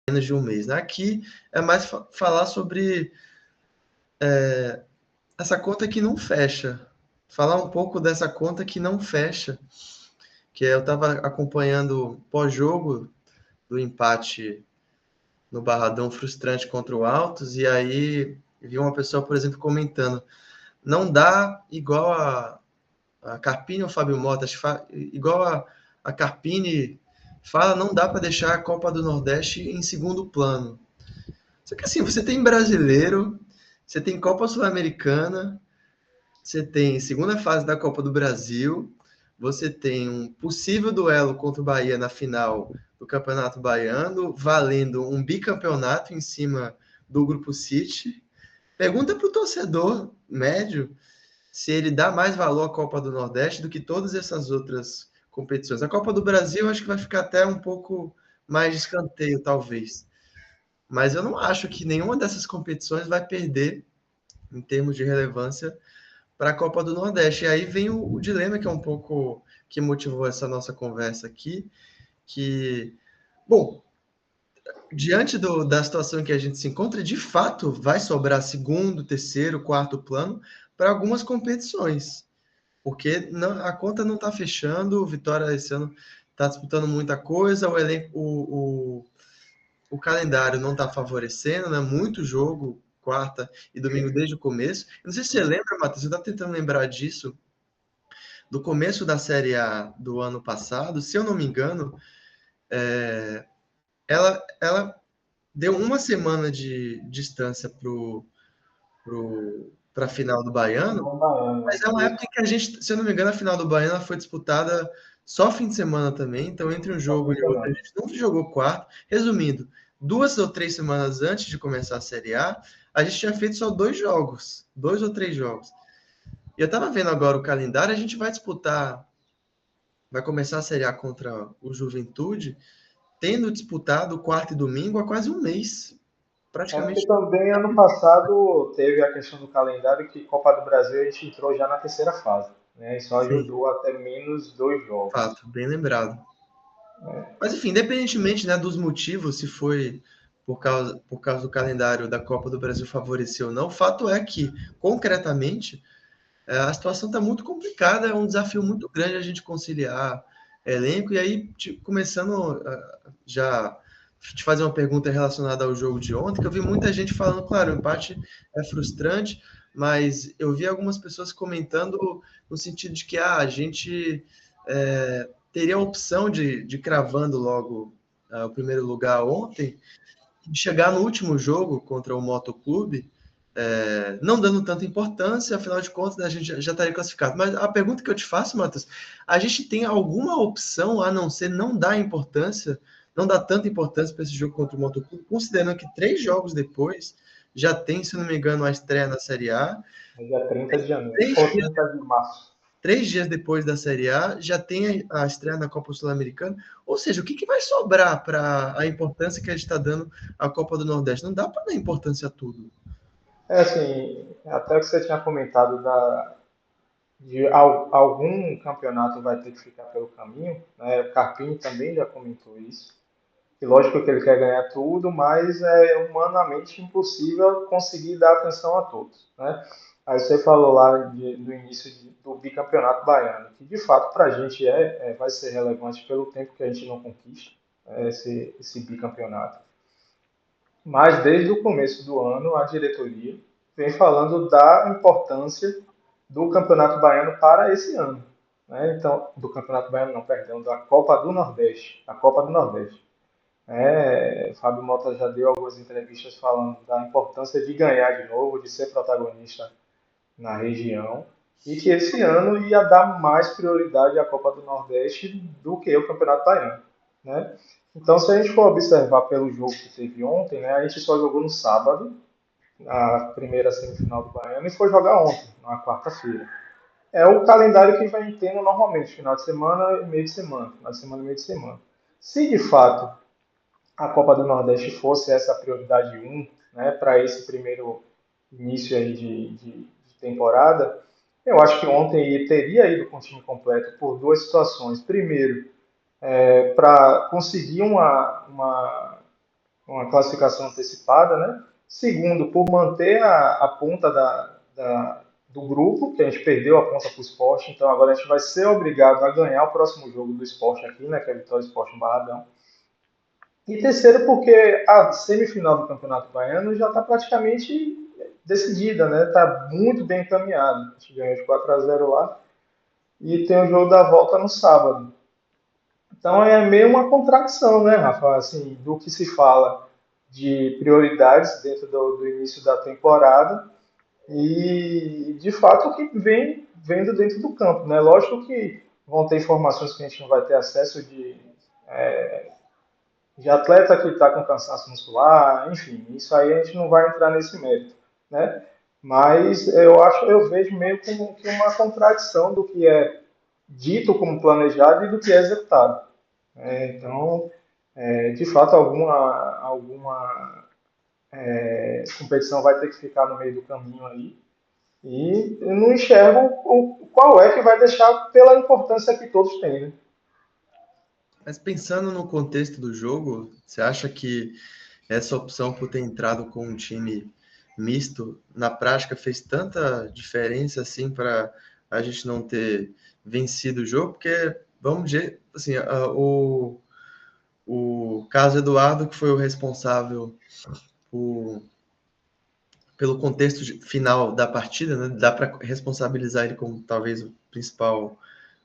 menos de um mês, né? Aqui é mais falar sobre essa conta que não fecha. Falar um pouco dessa conta que não fecha, que eu estava acompanhando pós-jogo do empate no Barradão frustrante contra o Altos, e aí vi uma pessoa, por exemplo, comentando, não dá igual a Carpini ou Fábio Mota, igual a Carpini fala, não dá para deixar a Copa do Nordeste em segundo plano. Só que assim, você tem brasileiro, você tem Copa Sul-Americana, você tem segunda fase da Copa do Brasil, você tem um possível duelo contra o Bahia na final do Campeonato Baiano, valendo um bicampeonato em cima do Grupo City. Pergunta para o torcedor médio se ele dá mais valor à Copa do Nordeste do que todas essas outras competições. A Copa do Brasil acho que vai ficar até um pouco mais de escanteio, talvez. Mas eu não acho que nenhuma dessas competições vai perder em termos de relevância para a Copa do Nordeste. E aí vem o dilema que é um pouco que motivou essa nossa conversa aqui, que, bom, diante da situação em que a gente se encontra, de fato vai sobrar segundo, terceiro, quarto plano para algumas competições, porque a conta não está fechando, o Vitória esse ano está disputando muita coisa, o elenco, o calendário não está favorecendo, né? Muito jogo, quarta e domingo desde o começo. Eu não sei se você lembra, Matheus, eu estava tentando lembrar disso, do começo da Série A do ano passado, se eu não me engano, ela deu uma semana de distância para a final do Baiano, mas é uma época em que a gente, se eu não me engano, a final do Baiano ela foi disputada só fim de semana também, então entre um jogo e outro a gente não jogou quarto. Resumindo, 2 ou 3 semanas antes de começar a Série A gente tinha feito só 2 jogos, 2 ou 3 jogos. E eu estava vendo agora o calendário, a gente vai começar a Série A contra o Juventude, tendo disputado quarto e domingo há quase um mês. É porque Praticamente. também ano passado teve a questão do calendário que Copa do Brasil a gente entrou já na terceira fase, né? Isso Sim, ajudou até menos 2 jogos. fato, bem lembrado. Mas enfim, independentemente, né, dos motivos, se foi por causa do calendário da Copa do Brasil favorecer ou não, o fato é que, concretamente, a situação está muito complicada, é um desafio muito grande a gente conciliar elenco, e aí, começando já te fazer uma pergunta relacionada ao jogo de ontem, que eu vi muita gente falando, claro, o empate é frustrante, mas eu vi algumas pessoas comentando no sentido de que a gente teria a opção de cravando logo o primeiro lugar ontem, de chegar no último jogo contra o Motoclube, não dando tanta importância, afinal de contas, né, a gente já estaria classificado. Mas a pergunta que eu te faço, Matheus, a gente tem alguma opção a não ser não dar importância, não dar tanta importância para esse jogo contra o Motoclube, considerando que 3 jogos depois já tem, se não me engano, a estreia na Série A, No dia 30 de janeiro, três ou dias, 30 de março. 3 dias depois da Série A já tem a estreia na Copa Sul-Americana, ou seja, o que vai sobrar para a importância que a gente está dando à Copa do Nordeste? Não dá para dar importância a tudo. É assim, até o que você tinha comentado de algum campeonato vai ter que ficar pelo caminho, né? O Carpini também já comentou isso. E lógico que ele quer ganhar tudo, mas é humanamente impossível conseguir dar atenção a todos, né? Aí você falou lá do início do bicampeonato baiano, que de fato para a gente vai ser relevante pelo tempo que a gente não conquista esse bicampeonato. Mas desde o começo do ano, a diretoria vem falando da importância do Campeonato Baiano para esse ano. Né? Então, do Campeonato Baiano, não, perdão, da Copa do Nordeste. A Copa do Nordeste. Fábio Mota já deu algumas entrevistas falando da importância de ganhar de novo, de ser protagonista na região, e que esse ano ia dar mais prioridade à Copa do Nordeste do que o Campeonato Baiano. Né? Então, se a gente for observar pelo jogo que teve ontem, né, a gente só jogou no sábado, a primeira semifinal do Baiano, e foi jogar ontem, na quarta-feira. É o calendário que vai tendo normalmente, final de semana e meio de semana, final de semana e meio de semana. Se de fato a Copa do Nordeste fosse essa prioridade 1, né, para esse primeiro início aí de temporada, eu acho que ontem ele teria ido com o time completo por duas situações. Primeiro, para conseguir uma classificação antecipada, né? Segundo, por manter a ponta do grupo, que a gente perdeu a ponta para o Sport, então agora a gente vai ser obrigado a ganhar o próximo jogo do Sport aqui, né? Que é a Vitória Sport no Barradão. E terceiro, porque a semifinal do Campeonato Baiano já está praticamente decidida, né? Está muito bem encaminhado. A gente ganhou de 4-0 lá e tem o jogo da volta no sábado. Então é meio uma contradição, né, Rafa? Assim, do que se fala de prioridades dentro do início da temporada e, de fato, o que vem vendo dentro do campo, né? Lógico que vão ter informações que a gente não vai ter acesso de atleta que está com cansaço muscular, enfim, isso aí a gente não vai entrar nesse mérito, né? Mas eu vejo meio como que uma contradição do que é dito como planejado e do que é executado. Então, de fato, alguma competição vai ter que ficar no meio do caminho aí. E eu não enxergo qual é que vai deixar pela importância que todos têm, né? Mas pensando no contexto do jogo, você acha que essa opção por ter entrado com um time misto, na prática fez tanta diferença assim para a gente não ter vencido o jogo? Porque, vamos dizer, assim, o caso Eduardo, que foi o responsável por, pelo contexto final da partida, né? Dá para responsabilizar ele como talvez o principal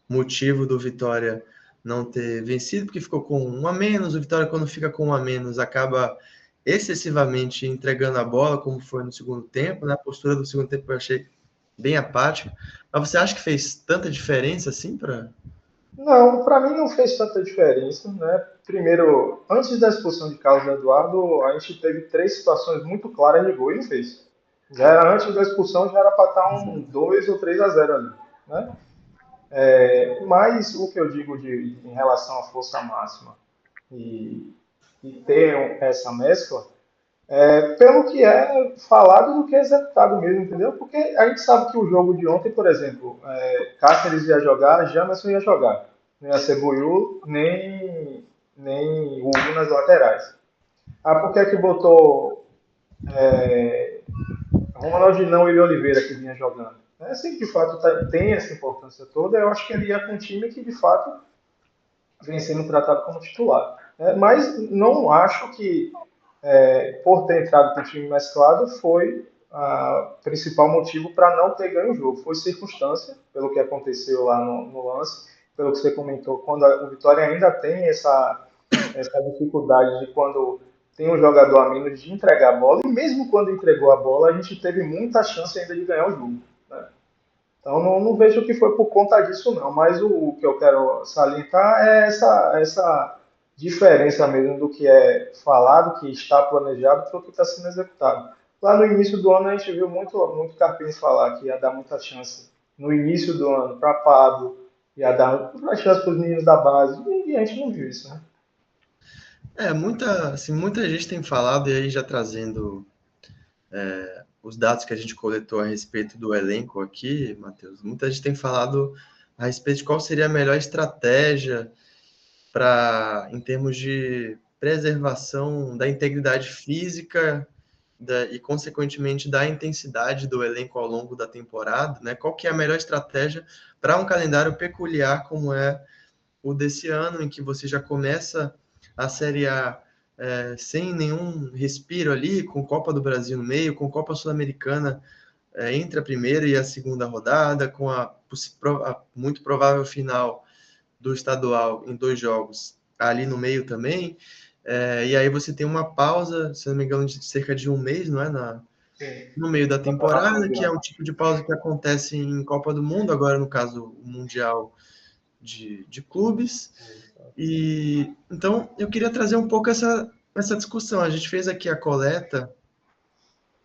motivo do Vitória não ter vencido, porque ficou com um a menos. O Vitória, quando fica com um a menos, acaba excessivamente entregando a bola, como foi no segundo tempo. Na postura do segundo tempo eu achei bem apática. Mas você acha que fez tanta diferença assim para... Não, para mim não fez tanta diferença, né? Primeiro, antes da expulsão de Carlos Eduardo, a gente teve três situações muito claras de gol e não fez. Já era antes da expulsão, já era para estar um 2 ou 3-0 ali, né? Mas o que eu digo em relação à força máxima e, e ter essa mescla pelo que é falado do que é executado mesmo, entendeu? Porque a gente sabe que o jogo de ontem, por exemplo, Cáceres ia jogar, Jamerson ia jogar. Não ia ser Buiú, nem Hugo nas laterais. Ah, por que é que botou Ronaldinho e Oliveira que vinha jogando? Assim, de fato, tem essa importância toda, eu acho que ele ia com um time que, de fato, vem sendo tratado como titular. Mas não acho que por ter entrado com o time mesclado, foi o principal motivo para não ter ganho o jogo. Foi circunstância, pelo que aconteceu lá no lance, pelo que você comentou, quando o Vitória ainda tem essa dificuldade de quando tem um jogador a menos de entregar a bola, e mesmo quando entregou a bola, a gente teve muita chance ainda de ganhar o jogo. Né? Então não vejo que foi por conta disso não, mas o que eu quero salientar é essa diferença mesmo do que é falado, que está planejado, para o que está sendo executado. Lá no início do ano a gente viu muito Carpini falar que ia dar muita chance no início do ano para Pablo, ia dar muita chance para os meninos da base, e a gente não viu isso, né? Muita gente tem falado, e aí já trazendo os dados que a gente coletou a respeito do elenco aqui, Matheus, muita gente tem falado a respeito de qual seria a melhor estratégia em termos de preservação da integridade física e, consequentemente, da intensidade do elenco ao longo da temporada, né? Qual que é a melhor estratégia para um calendário peculiar como é o desse ano, em que você já começa a Série A sem nenhum respiro ali, com Copa do Brasil no meio, com Copa Sul-Americana entre a primeira e a segunda rodada, com a muito provável final do estadual em 2 jogos ali no meio também. E aí você tem uma pausa, se não me engano, de cerca de um mês, não é? Sim. No meio da Campeonato temporada, que é o Mundial. tipo de pausa que acontece em Copa do Mundo, agora no caso o Mundial de Clubes. E então eu queria trazer um pouco essa discussão. A gente fez aqui a coleta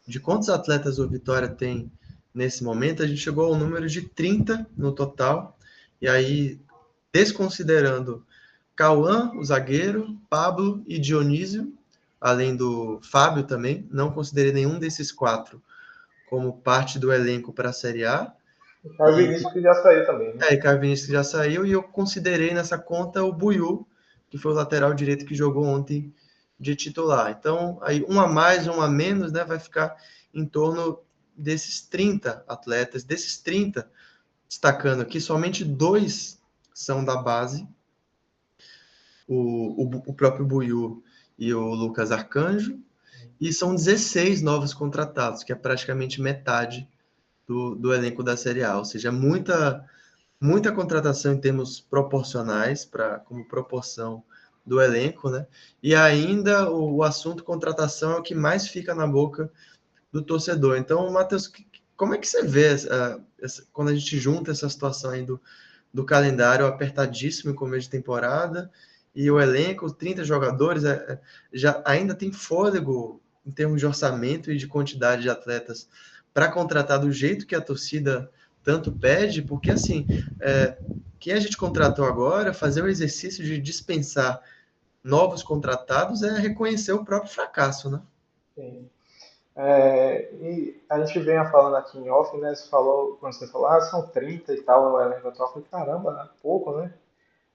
de quantos atletas o Vitória tem nesse momento. A gente chegou ao número de 30 no total. E aí, desconsiderando Cauã, o zagueiro, Pablo e Dionísio, além do Fábio também, não considerei nenhum desses quatro como parte do elenco para a Série A. O Caio Vinícius que já saiu também, né? Caio Vinícius já saiu, e eu considerei nessa conta o Buiú, que foi o lateral direito que jogou ontem de titular. Então, aí um a mais, um a menos, né, vai ficar em torno desses 30 atletas. Desses 30, destacando aqui, somente 2 são da base, o próprio Buiú e o Lucas Arcanjo, e são 16 novos contratados, que é praticamente metade do elenco da Série A, ou seja, muita contratação em termos proporcionais, como proporção do elenco, né? E ainda o assunto contratação é o que mais fica na boca do torcedor. Então, Matheus, como é que você vê quando a gente junta essa situação aí do calendário apertadíssimo em começo de temporada e o elenco, 30 jogadores, já ainda tem fôlego em termos de orçamento e de quantidade de atletas para contratar do jeito que a torcida tanto pede, porque assim, quem a gente contratou agora, fazer o exercício de dispensar novos contratados é reconhecer o próprio fracasso, né? Sim. E a gente vem falando aqui em off, né? Quando você falou, são 30 e tal, o elenco atual, eu falei, caramba, né? Pouco, né?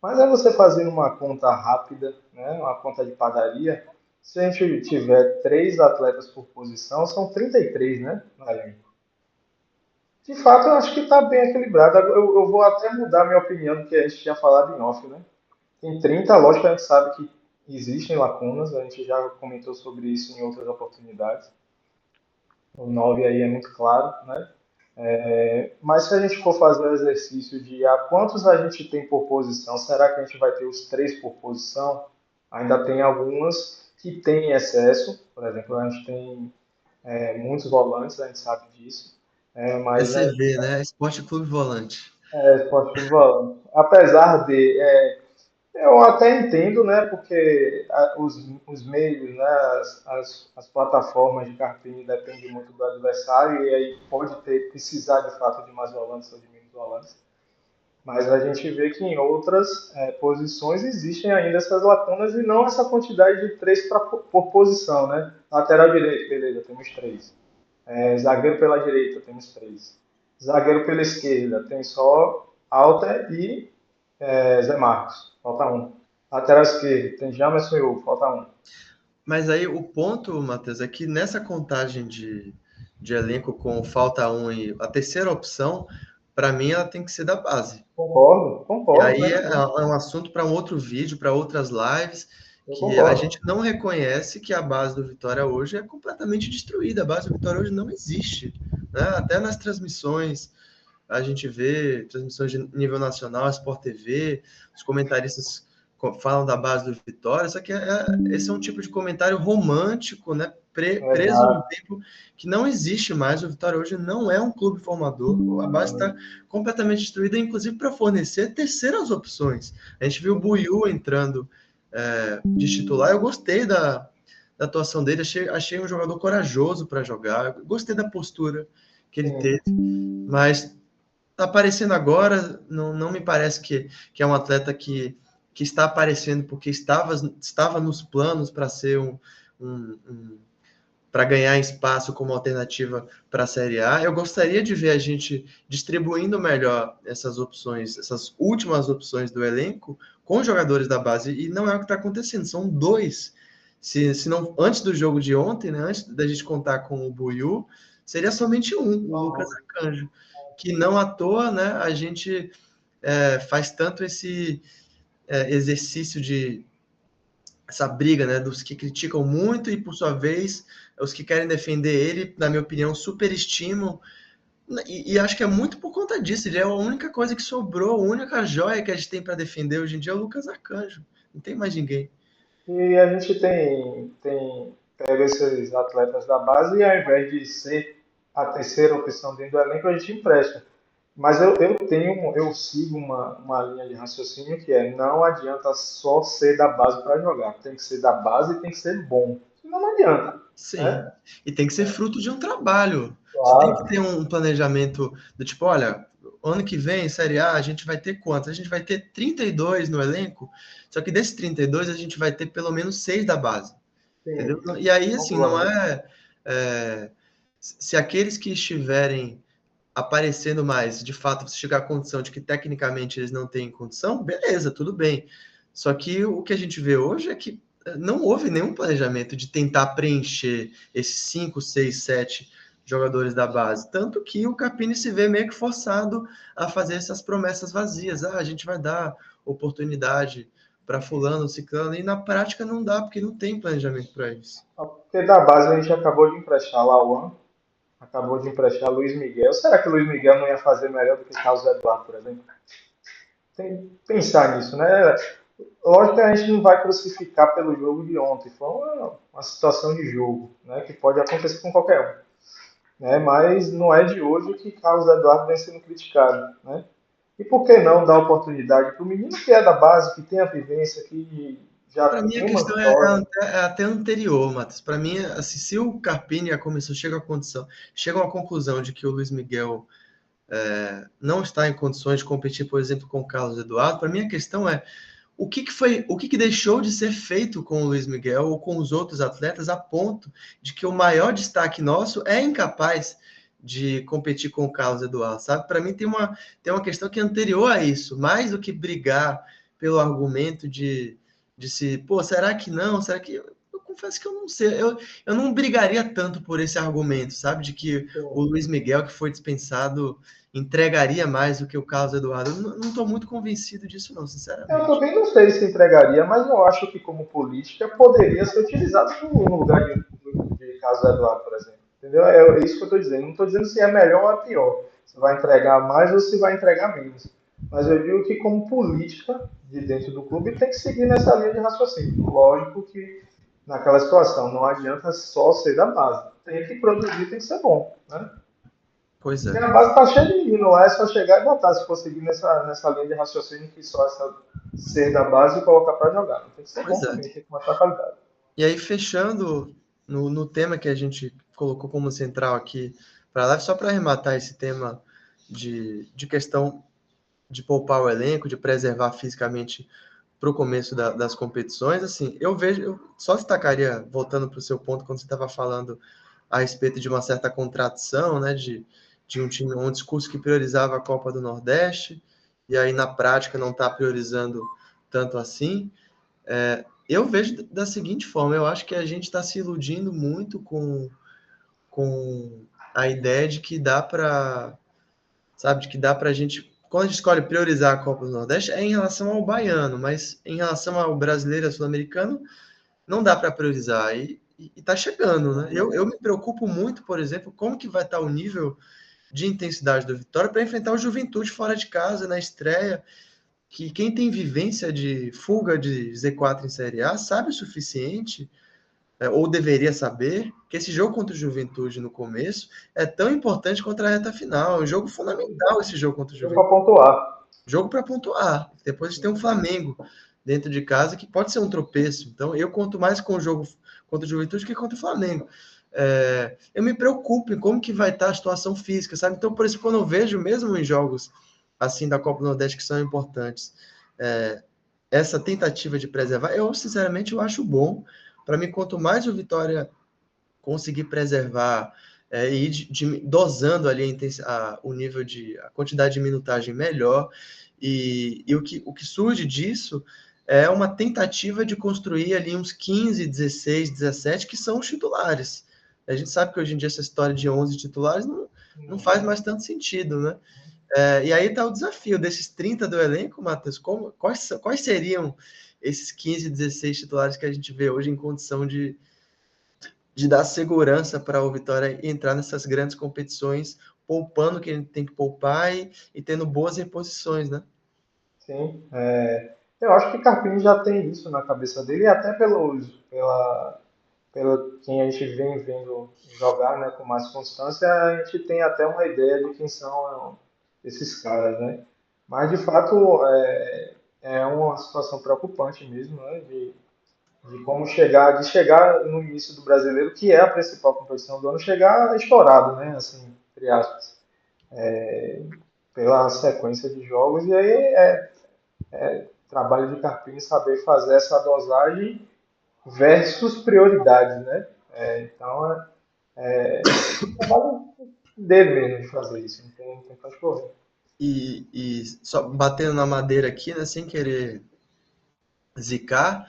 Mas é você fazendo uma conta rápida, né? Uma conta de padaria. Se a gente tiver 3 atletas por posição, são 33, né? No elenco. De fato, eu acho que está bem equilibrado. Eu vou até mudar minha opinião do que a gente tinha falado em off, né? Tem 30, lógico, a gente sabe que existem lacunas, a gente já comentou sobre isso em outras oportunidades. O 9 aí é muito claro, né? Mas se a gente for fazer o exercício de quantos a gente tem por posição, será que a gente vai ter os 3 por posição? Ainda tem algumas que têm excesso, por exemplo, a gente tem muitos volantes, a gente sabe disso, mas SV, né? Esporte Clube Volante. esporte de volante. Apesar de eu até entendo, né? Porque os meios, né? As plataformas de carpini dependem muito do adversário e aí pode precisar de fato de mais volantes ou de menos volantes. Mas a gente vê que em outras posições existem ainda essas lacunas e não essa quantidade de 3 por posição, né? Lateral direito, beleza, temos 3. Zagueiro pela direita, temos 3. Zagueiro pela esquerda, tem só Alter e Zé Marcos, falta um. Lateral esquerdo, tem Jamerson e Hugo, falta um. Mas aí o ponto, Matheus, é que nessa contagem de elenco com falta um e a terceira opção, para mim ela tem que ser da base. Concordo, E concordo aí é plenamente. um assunto para um outro vídeo, para outras lives, Eu que a concordo. gente não reconhece que a base do Vitória hoje é completamente destruída. A base do Vitória hoje não existe, né? Até nas transmissões, a gente vê transmissões de nível nacional, Sport TV, os comentaristas falam da base do Vitória, só que esse é um tipo de comentário romântico, né? Preso num Exato. tempo que não existe mais. O Vitória hoje não é um clube formador, a base está completamente destruída, inclusive para fornecer terceiras opções. A gente viu o Buiú entrando de titular, eu gostei da atuação dele, achei um jogador corajoso para jogar, gostei da postura que ele Sim. teve, mas tá aparecendo agora, não me parece que é um atleta que está aparecendo porque estava nos planos para ser para ganhar espaço como alternativa para a Série A. Eu gostaria de ver a gente distribuindo melhor essas opções, essas últimas opções do elenco com os jogadores da base, e não é o que está acontecendo, são 2. Se não, antes do jogo de ontem, né, antes da gente contar com o Buiú, seria somente um, o Lucas Uhum. Arcanjo, que não à toa, né, a gente faz tanto esse exercício de essa briga, né, dos que criticam muito e, por sua vez, os que querem defender ele, na minha opinião, superestimam. E acho que é muito por conta disso. Ele é a única coisa que sobrou, a única joia que a gente tem para defender hoje em dia é o Lucas Arcanjo. Não tem mais ninguém. E a gente tem pega esses atletas da base e ao invés de ser a terceira opção dentro do elenco, a gente empresta. Mas eu sigo uma linha de raciocínio que é não adianta só ser da base para jogar. Tem que ser da base e tem que ser bom. Senão não adianta. Sim. Né? E tem que ser fruto de um trabalho. Você tem que Claro. ter um planejamento do tipo, olha, ano que vem, Série A, a gente vai ter quantos? A gente vai ter 32 no elenco, só que desses 32 a gente vai ter pelo menos 6 da base. Entendeu? Sim, E aí, assim, não concordo. é se aqueles que estiverem aparecendo mais, de fato, você chegar à condição de que tecnicamente eles não têm condição, beleza, tudo bem. Só que o que a gente vê hoje é que não houve nenhum planejamento de tentar preencher esses 5, 6, 7 jogadores da base. Tanto que o Carpini se vê meio que forçado a fazer essas promessas vazias. A gente vai dar oportunidade para fulano, ciclano, e na prática não dá, porque não tem planejamento para isso. Porque da base a gente acabou de emprestar Lauan, acabou de emprestar Luiz Miguel. Será que o Luiz Miguel não ia fazer melhor do que Carlos Eduardo, por exemplo? Tem que pensar nisso, né? Lógico que a gente não vai crucificar pelo jogo de ontem. Foi uma situação de jogo, né? Que pode acontecer com qualquer um. Né? Mas não é de hoje que Carlos Eduardo vem sendo criticado. Né? E por que não dar oportunidade para o menino que é da base, que tem a vivência, que já Para mim, a tem uma questão vitória? é até anterior, Matheus. Para mim, assim, se o Carpini e a comissão chegam à conclusão de que o Luiz Miguel não está em condições de competir, por exemplo, com o Carlos Eduardo, para mim a questão é o que deixou de ser feito com o Luiz Miguel ou com os outros atletas a ponto de que o maior destaque nosso é incapaz de competir com o Carlos Eduardo, sabe? Para mim tem uma questão que é anterior a isso, mais do que brigar pelo argumento de se, pô, será que não? Será que eu confesso que eu não sei, eu não brigaria tanto por esse argumento, sabe? De que o Luiz Miguel, que foi dispensado, entregaria mais do que o Carlos Eduardo. Eu não estou muito convencido disso, não, Eu sinceramente. também não sei se entregaria, mas eu acho que como política poderia ser utilizado no lugar de Carlos Eduardo, por exemplo. Entendeu? É isso que eu estou dizendo. Não estou dizendo se é melhor ou é pior. Se vai entregar mais ou se vai entregar menos. Mas eu digo que como política de dentro do clube tem que seguir nessa linha de raciocínio. Lógico que naquela situação não adianta só ser da base. Tem que produzir, tem que ser bom. Né? Pois Porque é, a base está cheia de menino lá, é só chegar e botar, se for seguir nessa linha de raciocínio que só essa ser da base e colocar para jogar. Tem que ser pois bom é. também, tem que mostrar qualidade. E aí, fechando no tema que a gente colocou como central aqui para a live, só para arrematar esse tema de questão de poupar o elenco, de preservar fisicamente para o começo das competições, assim, eu só destacaria, voltando para o seu ponto, quando você estava falando a respeito de uma certa contradição, né, de um time, um discurso que priorizava a Copa do Nordeste, e aí na prática não está priorizando tanto assim. Eu vejo da seguinte forma, eu acho que a gente está se iludindo muito com a ideia de que dá para, sabe, de que dá para a gente, quando a gente escolhe priorizar a Copa do Nordeste, é em relação ao baiano, mas em relação ao brasileiro e ao sul-americano, não dá para priorizar. E tá chegando, né? Eu me preocupo muito, por exemplo, como que vai estar o nível de intensidade do Vitória para enfrentar o Juventude fora de casa, na estreia, que quem tem vivência de fuga de Z4 em Série A sabe o suficiente, ou deveria saber, que esse jogo contra o Juventude no começo é tão importante quanto a reta final. É um jogo fundamental esse jogo contra o Deu para Juventude. pontuar. Jogo para pontuar. Depois a gente tem um Flamengo dentro de casa que pode ser um tropeço. Então eu conto mais com o jogo contra o Juventude que contra o Flamengo. Eu me preocupo em como que vai estar a situação física, sabe? Então, por isso, quando eu vejo, mesmo em jogos assim da Copa do Nordeste que são importantes, é, essa tentativa de preservar, eu sinceramente eu acho bom. Para mim, quanto mais o Vitória conseguir preservar e ir dosando ali o nível de a quantidade de minutagem melhor. E o que surge disso é uma tentativa de construir ali uns 15, 16, 17 que são os titulares. A gente sabe que hoje em dia essa história de 11 titulares não faz mais tanto sentido, né? E aí está o desafio desses 30 do elenco, Matheus, quais seriam esses 15, 16 titulares que a gente vê hoje em condição de dar segurança para o Vitória entrar nessas grandes competições, poupando o que ele tem que poupar e tendo boas reposições, né? Sim. Eu acho que Carpini já tem isso na cabeça dele, e até pelo quem a gente vem vendo jogar, né, com mais constância, a gente tem até uma ideia de quem são esses caras, né? Mas de fato é uma situação preocupante mesmo, né? De como de chegar no início do brasileiro, que é a principal competição do ano, chegar estourado, né? Assim, entre aspas, pela sequência de jogos, e aí trabalho de Carpini saber fazer essa dosagem versus prioridades, né? Então é um trabalho dele mesmo de fazer isso, não tem pra onde correr. E só batendo na madeira aqui, né, sem querer zicar,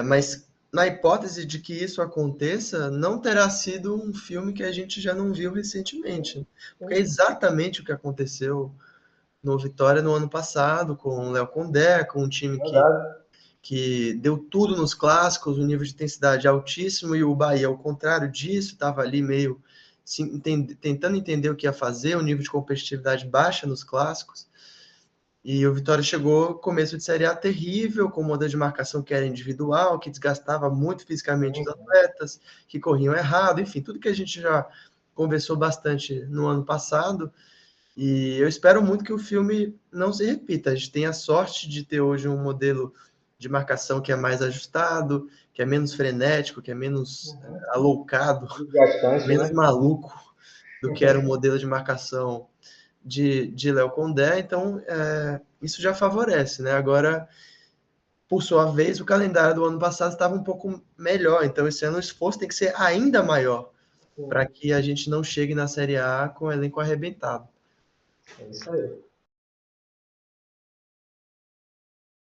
mas na hipótese de que isso aconteça, não terá sido um filme que a gente já não viu recentemente. Porque é Sim, exatamente o que aconteceu no Vitória no ano passado, com o Léo Condé, com um time verdade. que deu tudo nos clássicos, um nível de intensidade altíssimo, e o Bahia, ao contrário disso, estava ali meio tentando entender o que ia fazer, um nível de competitividade baixa nos clássicos. E o Vitória chegou começo de Série A terrível, com um modelo de marcação que era individual, que desgastava muito fisicamente os Sim, atletas, que corriam errado, enfim, tudo que a gente já conversou bastante no ano passado. E eu espero muito que o filme não se repita. A gente tem a sorte de ter hoje um modelo de marcação que é mais ajustado, que é menos frenético, que é menos alocado, desgastante, menos né? maluco do que era o modelo de marcação de Léo Condé. Então, isso já favorece, né? Agora, por sua vez, o calendário do ano passado estava um pouco melhor. Então, esse ano o esforço tem que ser ainda maior para Sim, que a gente não chegue na Série A com o elenco arrebentado. é isso aí.